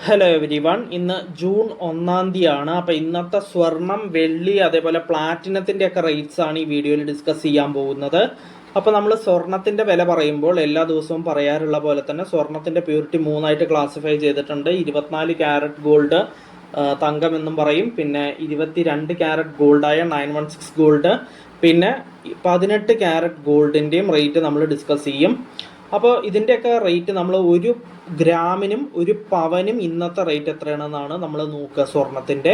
Hello every one. ഇന്ന് June 1-ാം തീയതിയാണ്. അപ്പോൾ ഇന്നത്തെ സ്വർണം, വെള്ളി, അതേപോലെ പ്ലാറ്റിനത്തിൻ്റെ ഒക്കെ റേറ്റ്സ് ആണ് ഈ വീഡിയോയിൽ ഡിസ്കസ് ചെയ്യാൻ പോകുന്നത്. അപ്പോൾ നമ്മൾ സ്വർണത്തിൻ്റെ വില പറയുമ്പോൾ എല്ലാ ദിവസവും പറയാറുള്ള പോലെ തന്നെ സ്വർണത്തിൻ്റെ പ്യൂരിറ്റി 3ആയിട്ട് ക്ലാസിഫൈ ചെയ്തിട്ടുണ്ട്. 24 ക്യാരറ്റ് ഗോൾഡ് തങ്കം എന്നും പറയും, പിന്നെ 22 ക്യാരറ്റ് ഗോൾഡായ 916 ഗോൾഡ്, പിന്നെ 18 ക്യാരറ്റ് ഗോൾഡിൻ്റെയും റേറ്റ് നമ്മൾ ഡിസ്കസ് ചെയ്യും. അപ്പോൾ ഇതിൻ്റെയൊക്കെ റേറ്റ് നമ്മൾ ഒരു ഗ്രാമിനും ഒരു പവനും ഇന്നത്തെ റേറ്റ് എത്രയാണെന്നാണ് നമ്മൾ നോക്കുക. സ്വർണത്തിൻ്റെ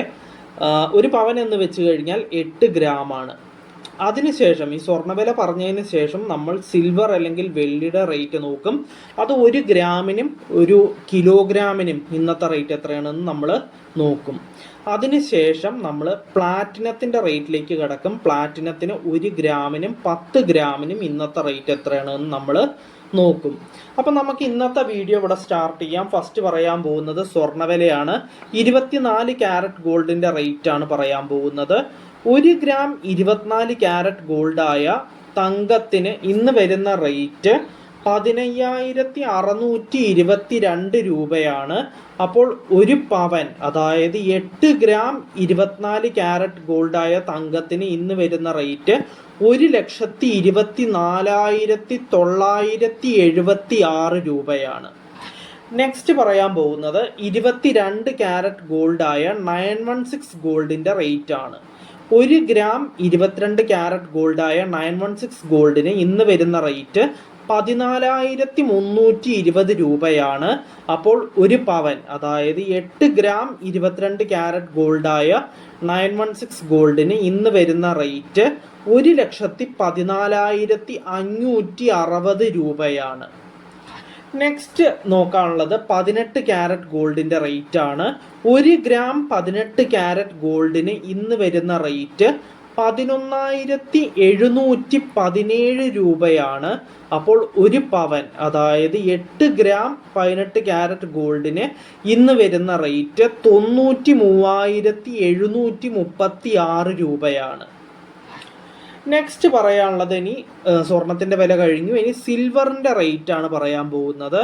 ഒരു പവൻ എന്ന് വെച്ച് കഴിഞ്ഞാൽ 8 ഗ്രാമാണ്. അതിനുശേഷം ഈ സ്വർണ്ണവില പറഞ്ഞതിന് ശേഷം നമ്മൾ സിൽവർ അല്ലെങ്കിൽ വെള്ളിയുടെ റേറ്റ് നോക്കും. അത് ഒരു ഗ്രാമിനും ഒരു കിലോഗ്രാമിനും ഇന്നത്തെ റേറ്റ് എത്രയാണെന്ന് നമ്മൾ നോക്കും. അതിനുശേഷം നമ്മൾ പ്ലാറ്റിനത്തിൻ്റെ റേറ്റിലേക്ക് കിടക്കും. പ്ലാറ്റിനത്തിന് 1 ഗ്രാമിനും 10 ഗ്രാമിനും ഇന്നത്തെ റേറ്റ് എത്രയാണെന്ന് നമ്മൾ നോക്കും. അപ്പം നമുക്ക് ഇന്നത്തെ വീഡിയോ ഇവിടെ സ്റ്റാർട്ട് ചെയ്യാം. ഫസ്റ്റ് പറയാൻ പോകുന്നത് സ്വർണ്ണവിലയാണ്. 24 ക്യാരറ്റ് ഗോൾഡിൻ്റെ റേറ്റ് ആണ് പറയാൻ പോകുന്നത്. 1 ഗ്രാം 24 ക്യാരറ്റ് ഗോൾഡായ തങ്കത്തിന് ഇന്ന് വരുന്ന റേറ്റ് 15,622 രൂപയാണ്. അപ്പോൾ ഒരു പവൻ, അതായത് 8 ഗ്രാം 24 ക്യാരറ്റ് ഗോൾഡായ തങ്കത്തിന് ഇന്ന് വരുന്ന റേറ്റ് 1,24,976 രൂപയാണ്. നെക്സ്റ്റ് പറയാൻ പോകുന്നത് 22 ക്യാരറ്റ് ഗോൾഡായ 916 ഗോൾഡിൻ്റെ റേറ്റ് ആണ്. 1 ഗ്രാം 22 ക്യാരറ്റ് ഗോൾഡായ 916 ഗോൾഡിന് ഇന്ന് വരുന്ന റേറ്റ് 14,320 രൂപയാണ്. അപ്പോൾ ഒരു പവൻ, അതായത് 8 ഗ്രാം 22 ക്യാരറ്റ് ഗോൾഡായ 916 ഗോൾഡിന് ഇന്ന് വരുന്ന റേറ്റ് 1,14,560 രൂപയാണ്. നെക്സ്റ്റ് നോക്കാനുള്ളത് 18 ക്യാരറ്റ് ഗോൾഡിൻ്റെ റേറ്റ് ആണ്. 1 ഗ്രാം 18 ക്യാരറ്റ് ഗോൾഡിന് ഇന്ന് വരുന്ന റേറ്റ് 11,717 രൂപയാണ്. അപ്പോൾ ഒരു പവൻ, അതായത് 8 ഗ്രാം 18 ക്യാരറ്റ് ഗോൾഡിന് ഇന്ന് വരുന്ന റേറ്റ് 93,736 രൂപയാണ്. നെക്സ്റ്റ് പറയാനുള്ളത്, ഇനി സ്വർണത്തിൻ്റെ വില കഴിഞ്ഞു, ഇനി സിൽവറിൻ്റെ റേറ്റ് ആണ് പറയാൻ പോകുന്നത്.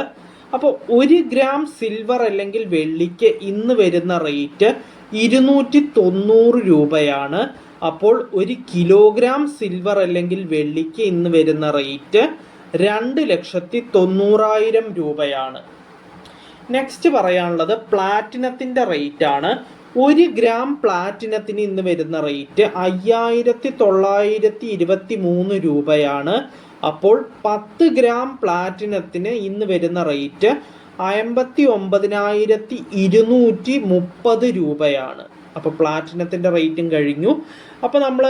അപ്പോൾ 1 ഗ്രാം സിൽവർ അല്ലെങ്കിൽ വെള്ളിക്ക് ഇന്ന് വരുന്ന റേറ്റ് 290 രൂപയാണ്. അപ്പോൾ 1 കിലോഗ്രാം സിൽവർ അല്ലെങ്കിൽ വെള്ളിക്ക് ഇന്ന് വരുന്ന റേറ്റ് 2,90,000 രൂപയാണ്. നെക്സ്റ്റ് പറയാനുള്ളത് പ്ലാറ്റിനത്തിൻ്റെ റേറ്റ് ആണ്. 1 ഗ്രാം പ്ലാറ്റിനത്തിന് ഇന്ന് വരുന്ന റേറ്റ് 5,923 രൂപയാണ്. അപ്പോൾ 10 ഗ്രാം പ്ലാറ്റിനത്തിന് ഇന്ന് വരുന്ന റേറ്റ് 59,230 രൂപയാണ്. അപ്പോൾ പ്ലാറ്റിനത്തിൻ്റെ റേറ്റും കഴിഞ്ഞു. അപ്പോൾ നമ്മൾ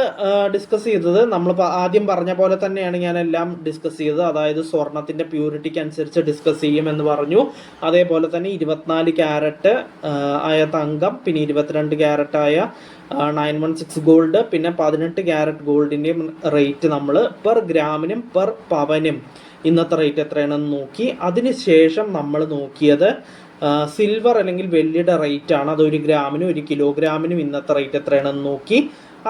ഡിസ്കസ് ചെയ്തത്, നമ്മൾ ആദ്യം പറഞ്ഞ പോലെ തന്നെയാണ് ഞാനെല്ലാം ഡിസ്കസ് ചെയ്തത്. അതായത് സ്വർണത്തിൻ്റെ പ്യൂരിറ്റിക്ക് അനുസരിച്ച് ഡിസ്കസ് ചെയ്യുമെന്ന് പറഞ്ഞു. അതേപോലെ തന്നെ 24 ക്യാരറ്റ് ആയ തങ്കം, പിന്നെ 22 ക്യാരറ്റ് ആയ 916 ഗോൾഡ്, പിന്നെ 18 ക്യാരറ്റ് ഗോൾഡിൻ്റെയും റേറ്റ് നമ്മൾ പെർ ഗ്രാമിനും പെർ പവനും ഇന്നത്തെ റേറ്റ് എത്രയാണെന്ന് നോക്കി. അതിനുശേഷം നമ്മൾ നോക്കിയത് സിൽവർ അല്ലെങ്കിൽ വെള്ളിയുടെ റേറ്റ് ആണ്. അത് 1 ഗ്രാമിനും 1 കിലോഗ്രാമിനും ഇന്നത്തെ റേറ്റ് എത്രയാണെന്ന് നോക്കി.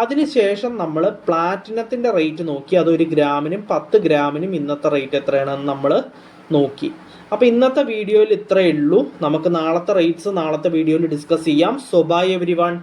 അതിനുശേഷം നമ്മൾ പ്ലാറ്റിനത്തിൻ്റെ റേറ്റ് നോക്കി. അത് 1 ഗ്രാമിനും 10 ഗ്രാമിനും ഇന്നത്തെ റേറ്റ് എത്രയാണെന്ന് നമ്മൾ നോക്കി. അപ്പോൾ ഇന്നത്തെ വീഡിയോയിൽ ഇത്രയേ ഉള്ളൂ. നമുക്ക് നാളത്തെ റേറ്റ്സ് നാളത്തെ വീഡിയോയിൽ ഡിസ്കസ് ചെയ്യാം. So bye every one.